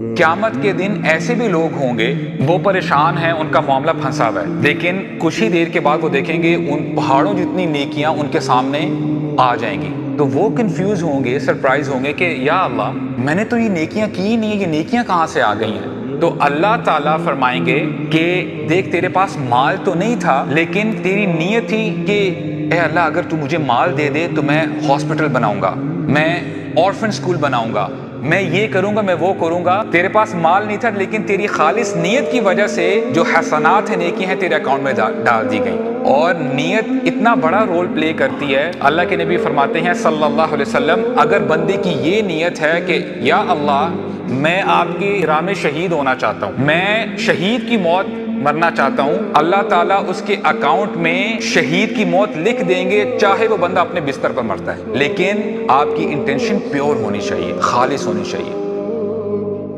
قیامت کے دن ایسے بھی لوگ ہوں گے وہ پریشان ہیں، ان کا معاملہ پھنسا ہوا ہے، لیکن کچھ ہی دیر کے بعد وہ دیکھیں گے ان پہاڑوں جتنی نیکیاں ان کے سامنے آ جائیں گی، تو وہ کنفیوز ہوں گے، سرپرائز ہوں گے کہ یا اللہ میں نے تو یہ نیکیاں کی نہیں، یہ نیکیاں کہاں سے آ گئی ہیں؟ تو اللہ تعالیٰ فرمائیں گے کہ دیکھ تیرے پاس مال تو نہیں تھا، لیکن تیری نیت تھی کہ اے اللہ اگر تو مجھے مال دے دے تو میں ہاسپٹل بناؤں گا، میں آرفن سکول بناؤں گا، میں یہ کروں گا، میں وہ کروں گا۔ تیرے پاس مال نہیں تھا لیکن تیری خالص نیت کی وجہ سے جو حسنات ہیں، نیکی ہیں، تیرے اکاؤنٹ میں ڈال دی گئی۔ اور نیت اتنا بڑا رول پلے کرتی ہے۔ اللہ کے نبی فرماتے ہیں صلی اللہ علیہ وسلم، اگر بندے کی یہ نیت ہے کہ یا اللہ میں آپ کی راہ میں شہید ہونا چاہتا ہوں، میں شہید کی موت مرنا چاہتا ہوں، اللہ تعالیٰ اس کے اکاؤنٹ میں شہید کی موت لکھ دیں گے، چاہے وہ بندہ اپنے بستر پر مرتا ہے، لیکن آپ کی انٹینشن پیور ہونی چاہیے، خالص ہونی چاہیے۔